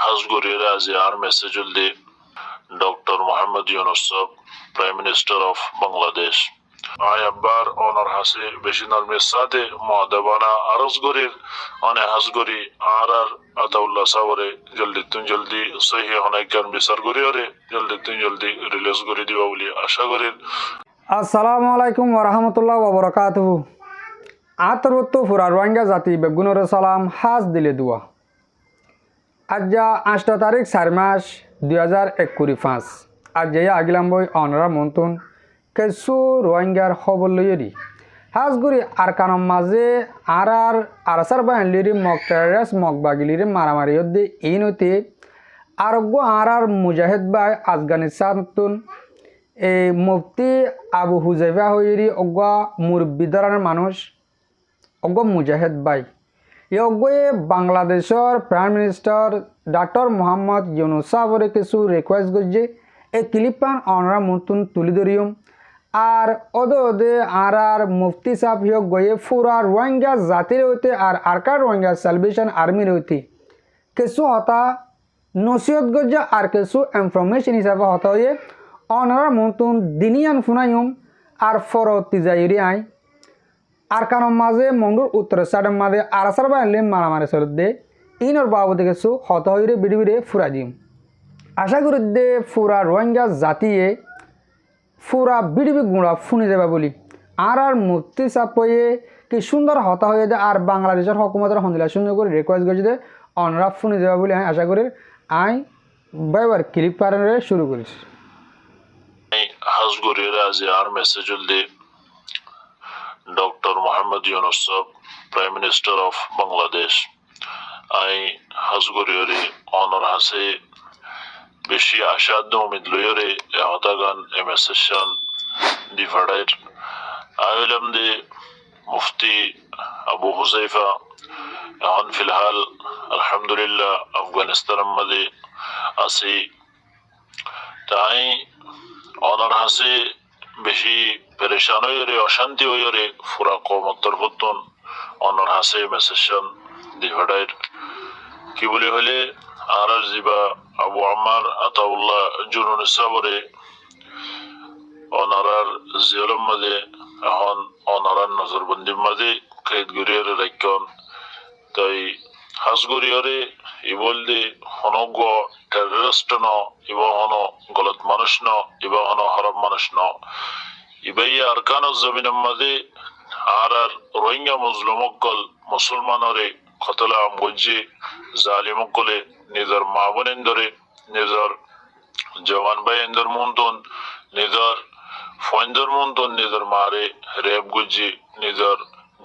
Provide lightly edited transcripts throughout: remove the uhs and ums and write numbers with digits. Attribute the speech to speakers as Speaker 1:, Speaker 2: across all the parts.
Speaker 1: Hasguri Raziar message the Dr. Muhammad Yunus, Prime Minister of Bangladesh. I abbar honor hasi beshinar mesate muadabana arasgurir ane hasguri arar ataullah savore jaldi tun jaldi sahi honai kan bisar guriore jaldi tun jaldi release guri diba boli asha gorir.
Speaker 2: আসসালামু আলাইকুম ওরহামতুল্লাহ ওবরাকাতুহু আতরুত্তু ফুরা রোহিঙ্গা জাতি বেগুনরে সালাম হাজ দিলে দুয়া আজ্জা 8 তারিখ 4 মাস 2021 আজ যে আগিলাম বই অনরা মন্তুন কেসু রোহিঙ্গার খবর লইরি হাজগুড়ি আর কানম মাঝে আর আরসার বাহিনীর মক টেরাস মক বাগিলির মারামারি হদ্দে এই নতে আরোগ্য আর মুজাহিদ বাই আফগানিস্তান এই মুফতি আবু হুজাইফা হইরি অজ্ঞা মুরব্বী ধরনের মানুষ অজ্ঞ মুজাহিদ বাই এই অজ্ঞে বাংলাদেশের prime minister doctor Mohammad Yunus সাহেবের কিছু রিকোয়েস্ট করছে এই ক্লিপান অনরা মতুন তুলি ধরিম আর ওদে আর মুফতি সাহেব হিয়ক গয়ে ফুরা রোহিঙ্গা জাতির হইতে আর আরকার রোহিঙ্গা সালভেশন আর্মির হইতে কিছু হতা নসিহত গজ্জা আর কিছু ইনফরমেশন হিসাবে হতা হয়ে অনারা মতুন দিনিয়ান ফুনাইম আর ফরতি যাইরি আই আর কারণ মাঝে মন্ডুর উত্তর সাইডের মাঝে আরাসার বাইলে মারামারি চলত দে ইনর বাবদে কিছু হত হইরে বিড়ি ফুরা দিম আশা করি দে ফুরা রোহিঙ্গা জাতিয়ে ফুরা বিড়ি গুঁড়া ফুনি যাবে বলি আর মুক্তি চাপয়ে কি সুন্দর হতা হয়ে দে আর বাংলাদেশের হকুমতের হন্দিলা সুন্দর করে রিকোয়েস্ট করছে দে অনরা ফুনি যাবে বলি আমি আশা করি আই বাইবার ক্লিপ পারে শুরু করিস
Speaker 1: Hasguri Raziar message the Dr. Muhammad Yunus, Prime Minister of Bangladesh. I Hasguri honor hase beshi ashad umid loyore ehatagan emeseshan divided. I will the Mufti Abu Huzaifa এখন ফিলহাল আলহামদুলিল্লাহ আফগানিস্তান মধ্যে আছি তাই অনার হাসে বেশি পেরেশান হয়ে অশান্তি হয়ে ফুরা কমত্তর হতন অনার হাসে মেসেশন দিভাডাইর কি বলে হলে আর জিবা আবু আমার আতাউল্লাহ জুনুন সাবরে অনারার জিয়লম মাঝে এখন অনারার নজরবন্দির মাঝে কয়েদ গরিয়ার রাখন তাই হাসগরিয়রে ইবলদে হনগ টেররিস্ট ন ইবা হন গলত মানুষ ন ইবা হন হারাম মানুষ ন ইবাই আরকান জমিন মাঝে আর রোহিঙ্গা মুসলিমকল মুসলমানরে কতলা আমগজ্জি জালিমকলে নিজের মা বোনেন্দরে নিজের জওয়ান ভাইয়েন্দর মন্তন নিজের ফয়েন্দর মন্তন নিজের মারে রেপ গুজ্জি নিজের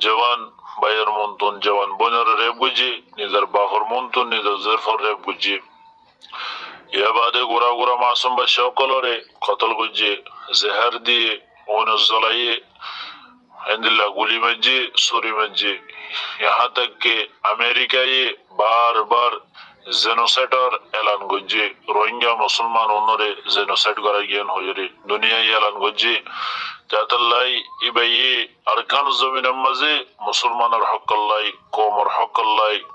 Speaker 1: জওয়ান ভাইয়ের মন্তন জওয়ান বোনের রেপ গুজি নিজের বাহর মন্তন নিজের জেরফর রেপ গুজি ইয়া বাদে গোড়া গোড়া মাসুম বা সকলরে কতল গুজি জেহার দিয়ে ওনস জ্বলাইয়ে হিন্দিল্লা গুলি মজ্জি সুরি মজ্জি यहाँ तक के अमेरिका ये बार बार जेनोसाइडर ऐलान गुज्जी रोहिंग्या मुसलमान उन्होंने जेनोसाइड करा गियन हो जरी दुनिया ये ऐलान गुज्जी जातल्लाई इबाई अरकान जमीन मजे मुसलमान और हक्कल्लाई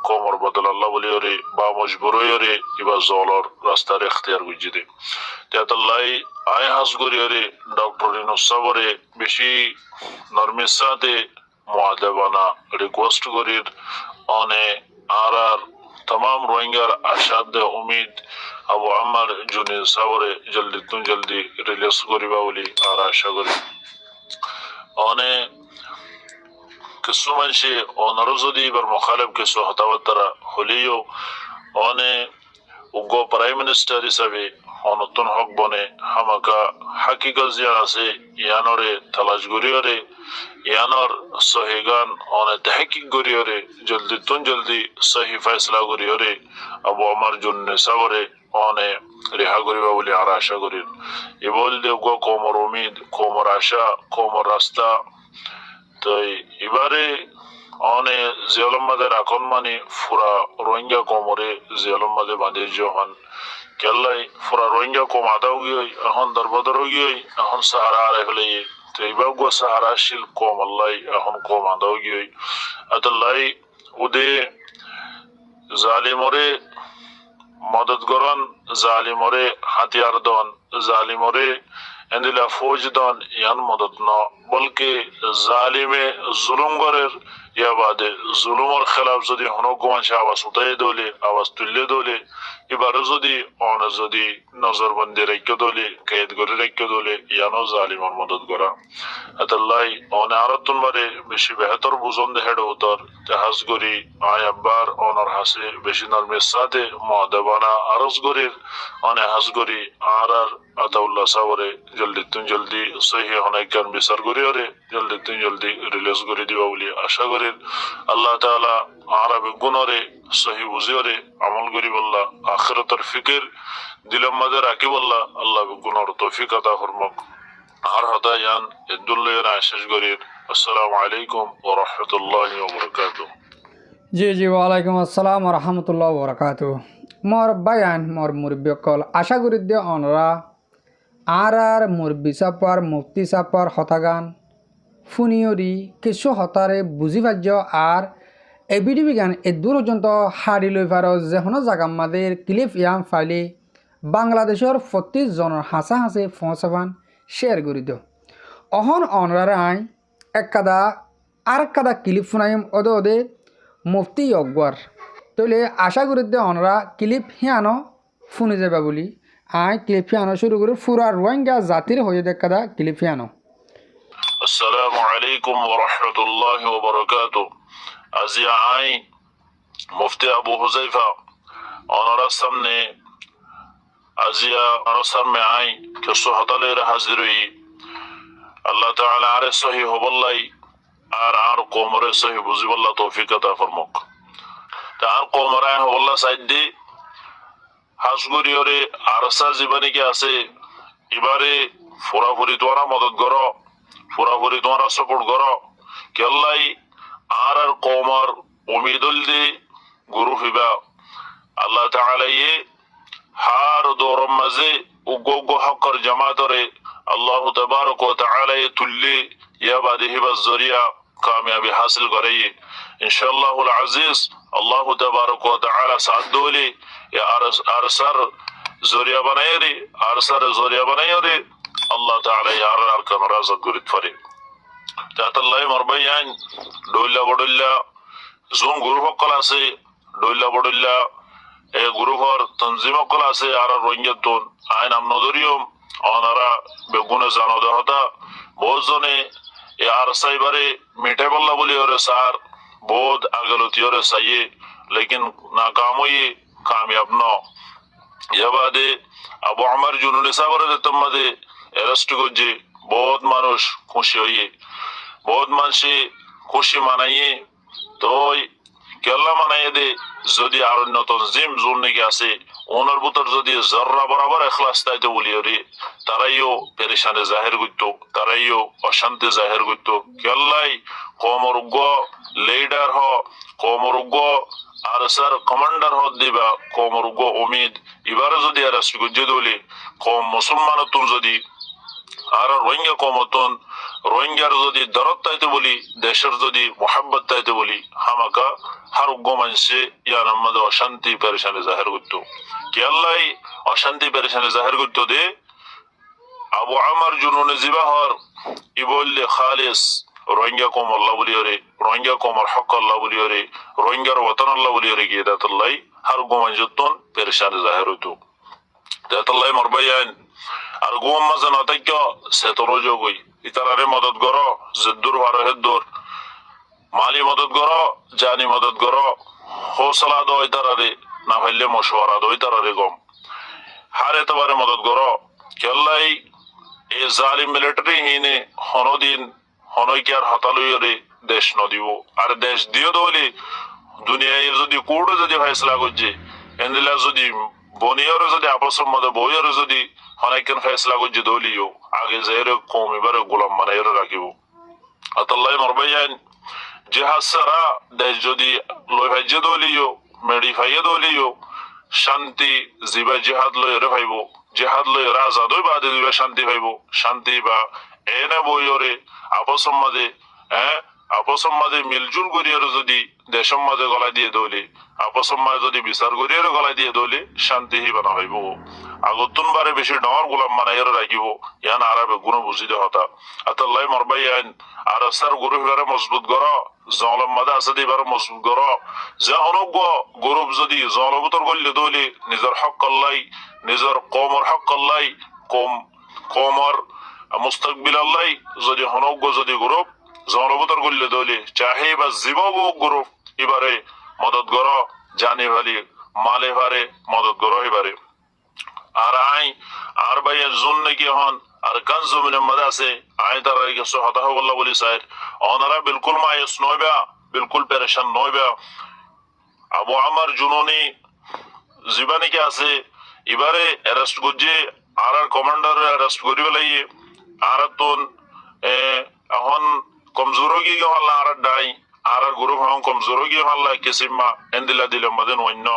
Speaker 1: कौम और बदल अल्लाह बोली ओरे बा मजबूर ओरे इबा ज़ोलर रास्ता रे इख्तियार गुज्जी दे जातल्लाई आए हास गुरी ओरे डॉक्टर इनुसावरे बिशी नरमिसाते मुआदबाना रिक्वेस्ट करीर अने आर तमाम रोहिंग्यार आशाद उम्मीद আবু আমার জুনি সাবরে জলদি তুম জলদি রিলিজ করিবা বলি আর আশা করি অনে কিছু মানুষে অনারও যদি এবার মুখালেফ কিছু হতাবার্তারা হলেও অনে উগ্র প্রাইম মিনিস্টার হিসাবে অনতুন হক বনে হামাকা হাকিকত জিয়া আছে ইয়ানরে তালাশ গরিয়রে ইয়ানর সহিগান অনে তাহকিক গরিয়রে জলদি তুন জলদি সহি ফয়সলা গরিয়রে আবু আমার জন্য সাবরে অনে রেহা করিবা বলে আর আশা করি এ বলতে কোমর উমিদ কোমর আশা কোমর রাস্তা তো এবারে অনে জিয়ালম মাদের এখন মানে ফুরা রোহিঙ্গা কোমরে জিয়ালম মাদে বাঁধে যখন কেল্লাই ফুরা রোহিঙ্গা কম আদাও গিয়ে এখন দরবদর গিয়ে এখন সাহারা আর ফেলে তো এবার গো সাহারা শিল কম আল্লাহ এখন কম আদাও গিয়ে আতাল্লাই উদে জালিমরে মদত গরন জালিমরে হাতিয়ার দন জালিমরে এন্দিলা ফৌজ দন ইয়ান মদত ন বলকে জালিমে জুলুম গরের ইয়া বাদে জুলুমর খেলাফ যদি হনগুমান সে আওয়াজ উঠাই দলে আওয়াজ তুললে দলে এবারও যদি যদি নজরবন্দি রেখে দলে কেদ করে রেখে দলে ইয়ানো জালিমর মদত করা আতাল্লাই অনে আরতুন বারে বেশি বেহতর বুঝন দেহেড উতর জাহাজ গরি আয় আব্বার অনর হাসে বেশি নরমের সাথে মহাদেবানা আরজ গরির অনে হাস গরি আর আতাউল্লাহ সাবরে জলদি সহি অনেকজন বিচার করি ওরে জলদি রিলিজ করে দিবা বলি আশা করেন আল্লাহ তাআলা আরবে গুণরে সহি বুঝি ওরে আমল করি বললা আখিরাতের ফিকির দিলম মাঝে রাখি বললা আল্লাহ গুণর তৌফিক আতা ফরমাক আর হতায়ান ইদুল্লাহ শেষ করির আসসালামু আলাইকুম ওয়া রাহমাতুল্লাহি ওয়া বারাকাতুহু
Speaker 2: জি ওয়ালাইকুম আসসালাম রহমতুল্লাহ বরকাত মোর বায়ান মোর মুরব্বী কল আশা করি দিয়ে অনরা আর মুরব্বী সাপার মুফতি সাপার হতাগান ফুনিয়রি কিছু হতারে বুঝি পার্য আর এবিডি বিজ্ঞান এ দূর পর্যন্ত হাড়ি লই পার যেকোনো জায়গা মাদের ক্লিপ ইয়াম ফাইলে বাংলাদেশের 25 জনের হাসা হাসে ফোঁসাবান শেয়ার করে দিও অহন অনরারে আই এক কাদা আর কাদা ক্লিপ শুনাইম ওদে মুফতি অগবার তইলে আশা করি দে অনরা ক্লিপ হিয়ানো শুনি যাবা বলি আই ক্লিপ হিয়ানো শুরু করি ফুরা রোহিঙ্গা জাতির হয়ে দেখাদা ক্লিপ হিয়ানো
Speaker 1: আসসালামু আলাইকুম ওয়া রাহমাতুল্লাহি ওয়া বারাকাতুহু আজি আই মুফতি আবু হুজাইফা অনরার সামনে আজিয়া অনরার সামনে আই কিছু হতালের হাজির হই আল্লাহ তাআলা আরে সহি হবল্লাই আর কোমরে সহি বুঝিবল্লাহ তৌফিক আতা ফরমাক তার কোমরে হবল্লাহ সাইদি হাসগুরিয়রে আরসা জীবনে কি আছে এবারে ফুরাফুরি তোরা মদত করো ফুরাফুরি তোরা সাপোর্ট করো কেল্লাই আর কোমর উমিদুল দি গুরু ফিবা আল্লাহ তাআলা হার দৌরম মাঝে উগো হকর জামাতরে আল্লাহ তবারক ওয়া তাআলা তুল্লি ইয়া বাদে হিবাজ জরিয়া কামিয়াবি হাসিল করে ইনশাআল্লাহুল আজিজ আল্লাহ তবারক ওয়া তাআলা সাথ দোলে ইয়া আরসার জরিয়া বানায় রে আল্লাহ তাআলা ইয়ার আরকান রাজত গরিত ফরে তাআল্লাহ মারবায়ান ডইলা বড়ইলা জুম গুরু হকল আছে ডইলা বড়ইলা এ গুরুঘর তনজিম হকল আছে আর রোহিঙ্গাতুন আইন আমনদরিয়ম অনারা বেগুনে জানো দেহতা বহুজনে এ আর সাইবারে মিঠে বল্লা বলি ওরে সার বহুত আগলতি ওরে সাইয়ে লেকিন নাকাম হইয়ে কামিয়াব ন ইয়াবাদে আবু আমার জুনুনে সাবরে তোমাদে অ্যারেস্ট করছে বহুত মানুষ খুশি হইয়ে বহুত মানুষে খুশি মানাইয়ে তো কেল্লা মানাইয়ে দে যদি আর নতুন জিম জোন নাকি আছে ওনার ভিতর যদি জর্রা বরাবর এখলাস তাইতে বলি রে তারাইও পেরেশানে জাহের করতো তারাইও অশান্তি জাহের করতো কেল্লাই কমরুগ্য লিডার হ কমরুগ্য আর স্যার কমান্ডার হদ দিবা কমরুগ্য উমিদ এবারে যদি আর সুগজ্জে দলি কম মুসলমান তুন যদি আর রোহিঙ্গা কমতন রোহিঙ্গার যদি দরদ তাইতে বলি দেশের যদি মোহাব্বত তাইতে বলি হামাকা হার মানুষে ইয়ার আমাদের অশান্তি পেরেশানি জাহের করতো কি আল্লাহ অশান্তি পেরেশানি জাহের করতো দে আবু আমার জুনুনে জিবাহর ই বললে খালিস রোহিঙ্গা কম আল্লাহ বলি রে রোহিঙ্গা কমর হক আল্লাহ বলি রে রোহিঙ্গার ওয়াতান আল্লাহ বলি রে গিয়ে দাতুল্লাহ হার মানুষতন পেরেশানি জাহের হইতো দাতুল্লাহ মরবাইয়ান আর গোম মাঝে নতাক্য সে তো রোজো গই ইতারারে মদত করো জিদ্দুর ভার হেদ্দুর মালি মদত করো জানি মদত করো হৌসলা দো ইতারারে না ভাইলে মশওয়ারা দো ইতারারে গম হার এতবারে মদত করো কেল্লাই এই জালিম মিলিটারি হিনে হনদিন হনইকার হতালইরে দেশ নদিব আর দেশ দিও দলি দুনিয়ায় যদি কোর্টে যদি ফয়সলা করছে এন্দিলা যদি বনিয়রে যদি আপসের মধ্যে বইয়রে যদি অনেকক্ষণ ফেসলা করছে দলিও আগে যেরে কম এবারে গোলাম মানে এর রাখিব আতাল্লাহ মরবাইয়ান জেহাজ সারা দেশ যদি লই ভাইজে দলিও মেডি ফাইয়ে দলিও শান্তি জিবা জেহাদ লই এরে ভাইব জেহাদ লই রাজা দই বাদে দিবা শান্তি ভাইব শান্তি বা এনে বইয়রে আপসের মধ্যে আপসের মাঝে মিলজুল করিয়ারও যদি দেশের মাঝে গলায় দিয়ে দৌলি আপসের মাঝে যদি বিচার করিয়ারও গলায় দিয়ে দৌলি শান্তি হিবা না হইব আগতুন বারে বেশি ডর গোলাম মানাইয়ার রাখিব ইয়ান আরবে গুণ বুঝিতে হতা আতাল্লাহ মরবাই আইন আর সার গুরু হিবারে মজবুত কর জলম মাদে আছে দিবারে মজবুত কর যে অনজ্ঞ গরুব যদি জলবতর করলে দৌলি নিজের হক কল্লাই নিজের কমর হক কল্লাই কমর মুস্তাকবিল আল্লাহ যদি হনজ্ঞ যদি গরুব জনবতর করলে দলি চাহে বা জীবব গ্রুপ এবারে মদত গর জানি ভালি মালে ভারে মদত গর এবারে আর আই আর ভাইয়ের জোন নাকি হন আর কান জমিনের মধ্যে আছে আই তার কিছু হতাহ বললা বলি স্যার ওনারা বিলকুল মায়ুস নইবা বিলকুল পেরেশান নইবা আবু আমার জুননি জীবানী কি আছে এবারে অ্যারেস্ট করছে আর কমান্ডার অ্যারেস্ট করিবে লাগিয়ে আর তোন এখন কমজোরগি হল্লা আর ডাই আর গুরু ভাঙ কমজোরগি হল্লা কিসিমা এন্দিলা দিলে মদেন অন্য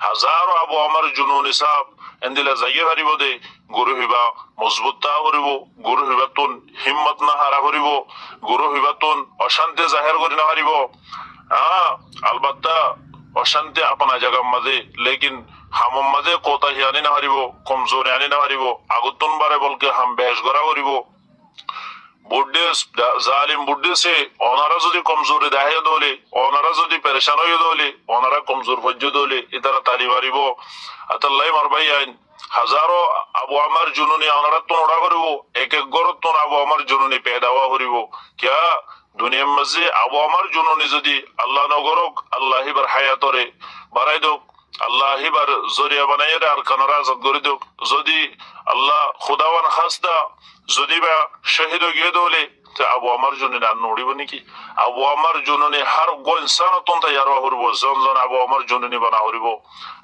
Speaker 1: হাজারো আবু আমার জুনুন হিসাব এন্দিলা যাইয়ে হারিব দে গুরু হিবা মজবুততা করিব গুরু হিবাতুন হিম্মত না হারা করিব গুরু হিবাতুন অশান্তি জাহের করি না হারিব আলবাত্তা অশান্তি আপনা জায়গার মাঝে লেকিন হামম মাঝে কোতাহি আনি না হারিব কমজোরি আনি না হারিব আগতুন বারে বলকে হাম বেশ গড়া করিব বুদ্ধি জালিম বুদ্ধি সে ওনারা যদি কমজোরি দেখাই দলে ওনারা যদি পেরেশান হয়ে দলে ওনারা কমজোর ভজ্য দলে ইতারা তালি মারিব আতাল্লাহ মারবাই আইন হাজারো আবু আমার জুনুনি ওনারা তো ওড়া করিব এক এক গরত তো আবু আমার জুনুনি পেদাওয়া করিব কিয়া দুনিয়ার মাঝে আবু আমার জুনুনি যদি আল্লাহ নগরক আল্লাহ হিবার হায়াতরে বাড়াই দোক আল্লাহ হিবার জরিয়া বানাই আর কানারা আজাদ করে দোক যদি আল্লাহ খুদাওয়ান খাস্তা যদি বা শহীদ গিয়ে দলে আবু আমার জন্য রান্না উড়িব নাকি আবু আমার জন্য হার গো ইনসান অত্যন্ত ইয়ার হরিব জন জন আবু আমার জন্য বানা হরিব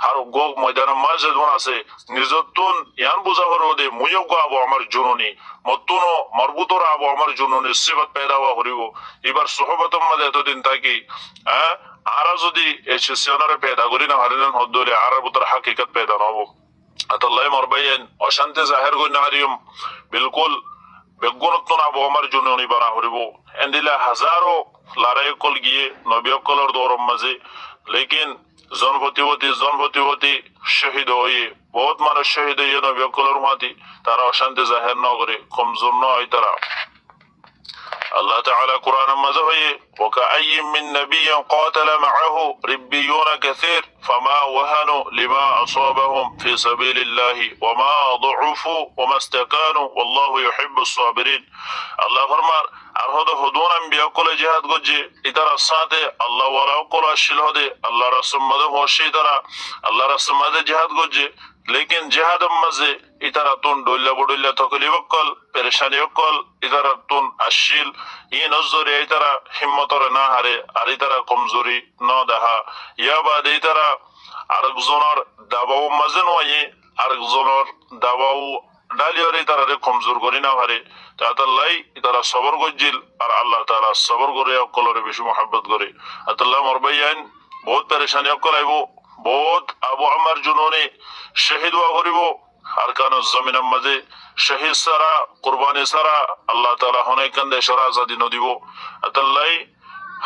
Speaker 1: হার গো ময়দানের মাঝে জন আছে নিজতুন ইয়ান বুঝা হরিব দে মুয়ো গো আবু আমার জন্য মতুন মরবুতর আবু আমার জন্য সিবত পেদা হওয়া হরিব এবার সোহবতম মাঝে এতদিন থাকি আর যদি এসিয়ানারে পেদা করি না হারিলেন হদ্দরে আর বুতর হাকিকত পেদা নহব আতাল্লাহ মরবাইন অশান্তি জাহের করি না হারিম বিলকুল বেগুনত্ন আবু আমার জন্য বানা হরিব এন্দিলা হাজারো লড়াই কল গিয়ে নবীকলর দৌরম মাঝে লেকিন জনপতিবতী শহীদ হয়ে বহুত মানুষ শহীদ হয়ে নবীকলর মাতি তারা অশান্তি জাহের ন করে কমজোর নয় তারা الله تعالى قرآن مزوي وكأي من نبي قاتل معه ربيون كثير فما وهنوا لما أصابهم في سبيل الله وما ضعفوا وما استكانوا والله يحب الصابرين الله فرمار أرهد هدون أنبياء كل جهاد قجي إترى الصادة الله وراء كل أشيل هدي الله رسم مده هوشي ترى الله رسم مده جهاد قجي लेकिन जिहाद मजे इतारा तुन डोल्ला बडोल्ला तकलीफ कल परेशानी कल इतारा तुन अशिल ये नजरे इतारा हिम्मत ना हारे और इतारा कमजोरी न दहा या बाद इतारा आरेकजनर दाबाव मजे नये आरेकजनर दाबाव डालियर इतारा रे कमजोर करी ना हारे ताताल्लाई इतारा सबर गजिल और अल्लाह ताआला सबर करे अकलरे बेশি मोहब्बत करे अतल्लाह मरबायान बहुत परेशानी अकल आइबो बहुत আবু আমার জুনুনি শহীদ ওয়া করিব আর কান জমিনের মাঝে শহীদ সারা কুরবানি সারা আল্লাহ তাআলা হনে কান্দে সরা আজাদি ন দিব আতাল্লাই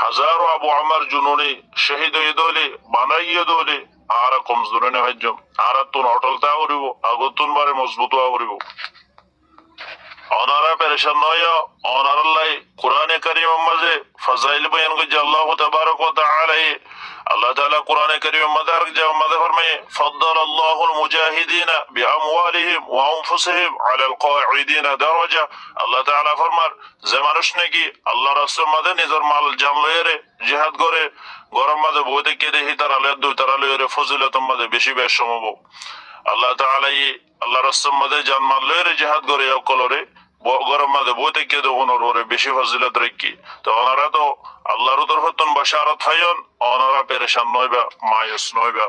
Speaker 1: হাজারো আবু আমার জুনুনি শহীদ হয়ে দলে বানাইয়ে দলে আর কমজোরনে হজ্জ আর তুন অটলতা করিব আগতুন বারে মজবুত ওয়া করিব ওনারা পেরেশান নয় ওনারাল্লাই কোরআনে কারীম মাঝে ফাজাইল বয়ান করে আল্লাহ তাবারক ওয়া তাআলা আল্লাহ তাআলা কোরআনে কারীম মাদার মাঝে ফরমায়ে ফাদ্দাল আল্লাহুল মুজাহিদিনা বিআমওয়ালিহিম ওয়া আনফুসিহিম আলাল কাঈদিনা দারাজা আল্লাহ তাআলা ফরমার যে মানুষ নাকি আল্লাহর রাসূল মাঝে নিজের মাল জান লয়ে জিহাদ করে গরম মাঝে বইতে কে দেখি তার আলে দুই তার লয়ে ফজিলত মাঝে বেশি বেশ সম্ভব আল্লাহ তাআলা আল্লাহর রাসূল মাঝে জান মাল লয়ে জিহাদ করে অকলরে গরম মাঝে বইতে কে দে ওরে বেশি ফজিলত রাখি তো ওনারা তো আল্লাহর তরফতন বাশারত ফায়ন ওনারা পেরেশান নয়বা মায়ুস নয়বা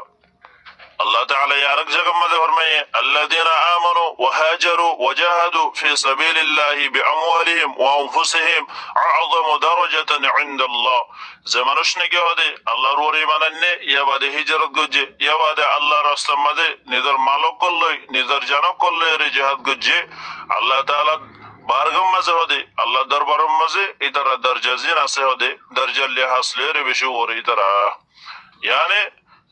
Speaker 1: الله تعالى يارك جگم مدى فرمائے الذين آمنوا وهاجروا وجاهدوا في سبيل الله بأموالهم وأنفسهم أعظم درجة عند الله زمانش نگه هده الله رو ریماننه یا بعد هجرت گجه یا بعد الله راست مده نظر مالک کلوی نظر جانب کلوی ری جهاد گجه الله تعالى বারগম মাঝে হদে আল্লাহ দরবারম মাঝে ইতারা দরজাজিন আছে হদে দরজার লিহাজ লেরে বেশি ওরে ইতারা ইয়ানে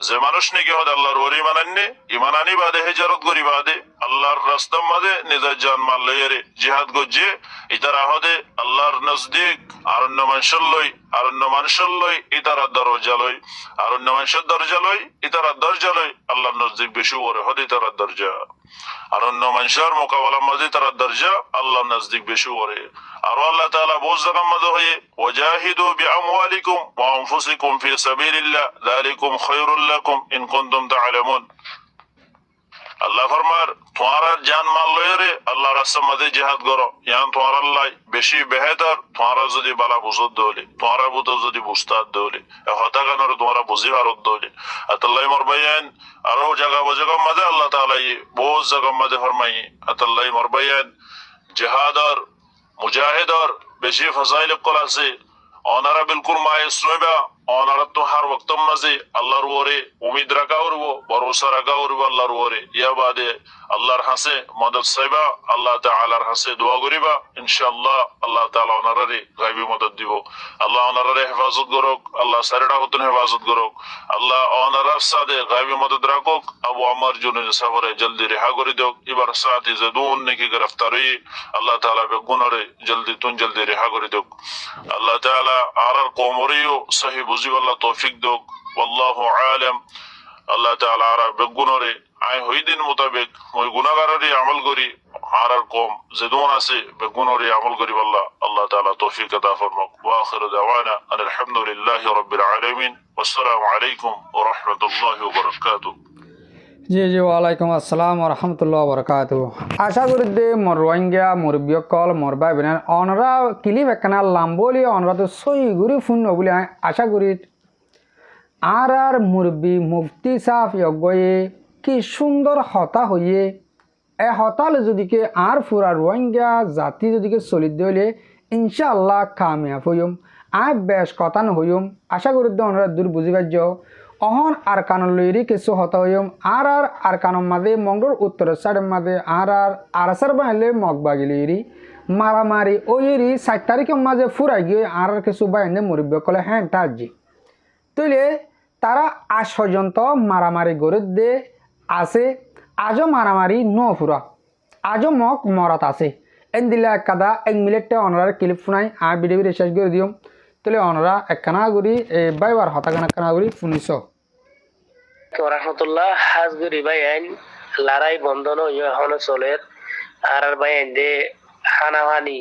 Speaker 1: যে মানুষ নাকি হদে আল্লাহর ওরি মানান্নে ইমান আনি বাদে হেজারত করি বাদে আল্লাহর রাস্তার মাঝে নিজের জান মাল লইরে জিহাদ গজ্জে ইতারা হদে আল্লাহর নজদিক আরণ্য মানুষের লই ইতারা দরজা লই আরণ্য মানুষের দরজা লই ইতারা দরজা লই আল্লাহর নজদিক বেশি ওরে হদে ইতারা দরজা আরণ্য মানুষের মোকাবেলার মাঝে তারা দরজা আল্লাহর নজদিক বেশি ওরে আর আল্লাহ তাআলা বোঝ জায়গার মাঝে হয়ে ওয়াজাহিদু বিআমওয়ালিকুম ওয়া আনফুসিকুম ফি সাবিলিল্লাহ যালিকুম খায়রুল লাকুম ইন কুনতুম তা'লামুন আল্লাহ ফরমার তোমার জান মাল লইরে আল্লাহর রাস্তার মাঝে জিহাদ করো ইয়ান তোমার আল্লাহ বেশি বেহতর তোমার যদি বালা বুঝত দলে তোমার বুঝ যদি বুঝতাদ দলে হতাগানোর তোমার বুঝি ভারত দলে আতাল্লাহ মরবায়ান আরো জায়গা মাঝে আল্লাহ তাআলা বহুত জায়গা মাঝে ফরমাই আতাল্লাহ মরবায়ান জিহাদর মুজাহিদর বেশি ফজাইল কল আছে অনারা বিলকুল মায়ে শুনবা অনারা তো হার ওয়াক্ত মাঝে আল্লাহর ওরে উমিদ রাখা করব ভরসা রাখা করব আল্লাহর ওরে ইয়া বাদে আল্লাহর হাসে মদদ চাইবা আল্লাহ তাআলার হাসে দোয়া করিবা ইনশাআল্লাহ আল্লাহ তাআলা ওনারে গায়বী মদদ দিব আল্লাহ ওনারে হেফাজত করুক আল্লাহ সারেডা হতন হেফাজত করুক আল্লাহ ওনার সাথে গায়বী মদদ রাখুক আবু আমার জুনে সফরে জলদি রেহা করে দিও এবার সাথে যদুন নাকি গ্রেফতারি আল্লাহ তাআলা বেগুনরে জলদি রেহা করে দিও আল্লাহ তাআলা আর কওমরিও সহি বুঝি আল্লাহ তৌফিক দিক ওয়াল্লাহু আলাম আল্লাহ তাআলা আর বেগুনরে আই হইদিন মোতাবেক ওই গুনাহগারের আমল করি আর কম যদুন আছে বেগুনরে আমল করি আল্লাহ তাআলা তৌফিক আতা ফরমাক ওয়া আখিরু দাওয়ানা আলহামদুলিল্লাহি রাব্বিল আলামিন ওয়াসসালামু আলাইকুম ওয়া রাহমাতুল্লাহি ওয়া বারাকাতুহু
Speaker 2: জি জি ওয়ালাইকুম আসসালাম রহমতুল্লাহ বরকাত আশা করি দে মোর রোহিঙ্গা মোর বিয়কল মোর ভাই বোন অনরা কিলিপ একখানা লাম্বলি অনরা তো সই ঘুরি ফোন বলে আশা করি আর মুরব্বী মুফতি সাফ ইয়গয়ে কি সুন্দর হতা হইয়ে এ হতাল যদিকে আর ফুরা রোহিঙ্গা জাতি যদিকে চলি দিলে ইনশাআল্লাহ কামিয়াব হইম আর বেশ কথা নহইম আশা করি দে অনরা দূর বুঝি পার্য অহন আর কানন লইরি কিছু হতা হইম আর কানন মাঝে মঙ্গল উত্তরের সাইডের মাঝে আর সার বাহিলে মগ বাগি লইরি মারামারি ওইরি 7 তারিখের মাঝে ফুরাই গিয়ে আর কিছু বাইনে মুরব্বী কলে হ্যাঁ টাজি তৈলে তারা আজ পর্যন্ত মারামারি গড়ে দে আছে আজও মারামারি ন ফুরা আজও মগ মরাত আছে এন দিলে একাদা 1 মিনিটে অনরার ক্লিপ শুনাই আর ভিডিও শেষ করে দিও তাহলে অনরা একখানা করি বাইবার হতাখানা একখানা করি শুনিস
Speaker 3: রহমতুল্লাহ হাজগুরি ভাই আইন লড়াই বন্ধন এখনো চলে আর ভাই আইন দে হানাহানি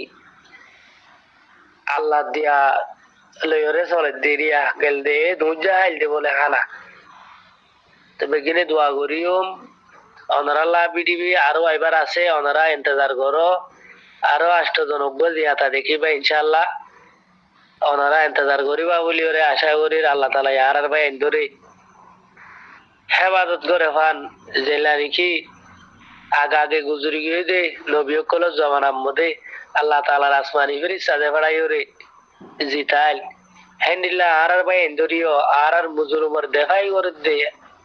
Speaker 3: আল্লাহ দিয়া লয়রে চলে দেরিয়া গেল দে দুজা হাইল দে বলে হানা তবে গিনে দোয়া করিও অনারা লাভিডিবি আরো আইবার আছে অনারা ইন্তজার করো আরো 890 দিয়াতা দেখিবা ইনশাআল্লাহ ওনারা ইন্তজার করিবা বলি ওরে আশা করি আল্লাহ তাআলা আর ভাই ধরে হেফাজত করে ফান জেলা নাকি আগে গুজরি গিয়ে দে নবী কল জমানার মধ্যে আল্লাহ তাআলার আসমানি ফেরেশতা দে ফড়াই ওরে জিতাল হেন্দিল্লা আর ভাই ধরিও আর মুজুরুমর দেখাই করে দে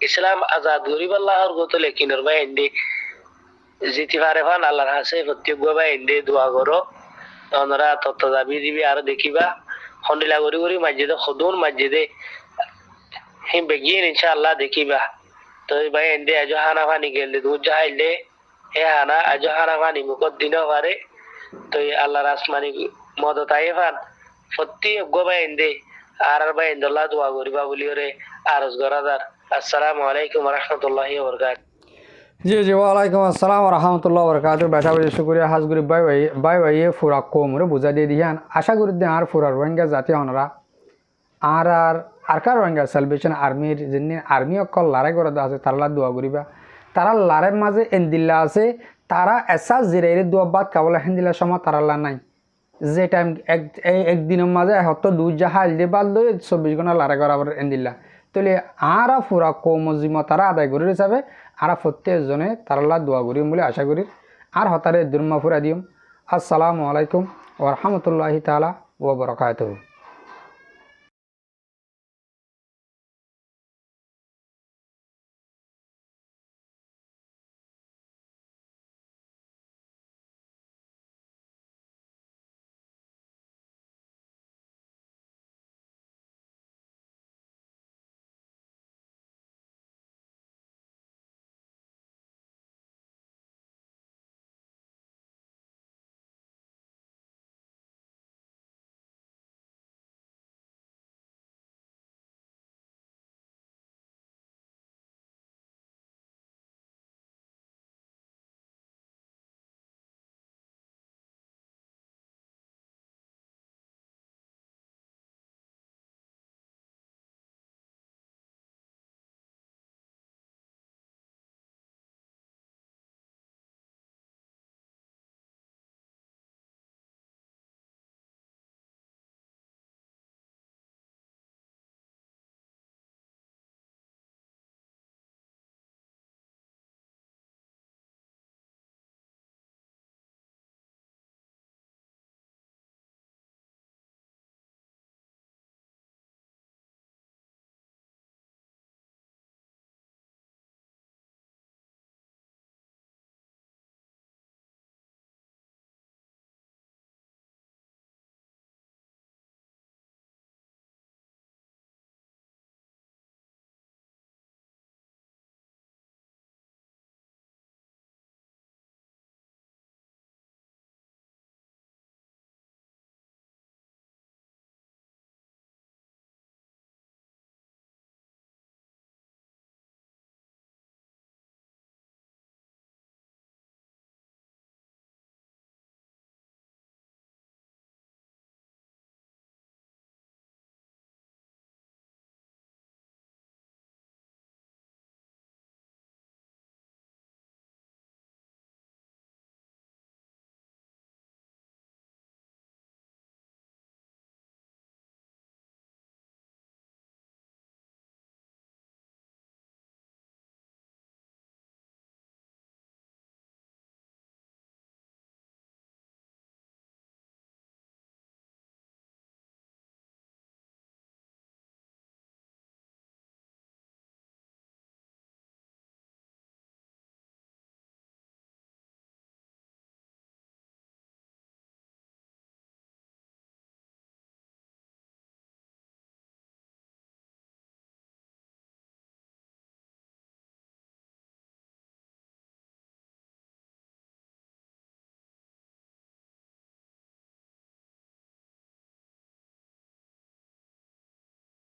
Speaker 3: ইসলাম আজাদ করিব আল্লাহর গতলে কিনর ভাই এন্ডি জিতি পারে ফান আল্লাহর হাসে প্রত্যেক ভাই এন্ডি দোয়া করো ওনারা তত দাবি দিবি আর দেখিবা হন্ডিলা গরি মসজিদে খুদুন মসজিদে হিম বেগিন ইনশাআল্লাহ দেখিবা তো ভাই এন্ডে আজ হানা পানি গেলে দুধ যাইলে হে হানা আজ হানা পানি মুকত দিন পারে তো আল্লাহর আসমানি মদত আইফান সত্যি ভাই এন্ডে আর ভাই এন্ডল্লাহ দোয়া করিবা বলি ওরে আরজ গরাদার আসসালামু আলাইকুম ওয়া রাহমাতুল্লাহি ওয়া বারাকাতুহু
Speaker 2: জি জি ওয়ালাইকুম আসসালাম রহমতুল্লাহ বরকাত বেটা বেশি শুক্রিয়া হাজগুরি বাই ফুরা কমরে বুঝা দিয়ে দিয়ান আশা করি দে আর ফুরা রোহিঙ্গা জাতি অনরা আর কার রোহিঙ্গা সেলভেশন আর্মির যিনি আর্মি অকল লড়াই করে আছে তারা দোয়া করিবা তারা লড়াইয়ের মাঝে এন্দিল্লা আছে তারা এসা জিরাইরে দোয়া বাদ কাবলা হেন্দিল্লার সময় তারা নাই যে টাইম একদিনের মাঝে হয়তো দুই জাহাজ দিয়ে বাদ লই 24 ঘন্টা লড়াই করা আবার এন্দিল্লা তাহলে আর ফুরা কমজিমা তারা আদায় করে হিসাবে আর প্রত্যেকজনে তারা দোয়া করিম বলে আশা করি আর হতারে দুর্মা ফুরা দিম আসসালামু আলাইকুম ওয়া রাহমাতুল্লাহি তাআলা ওয়া বারাকাতুহু।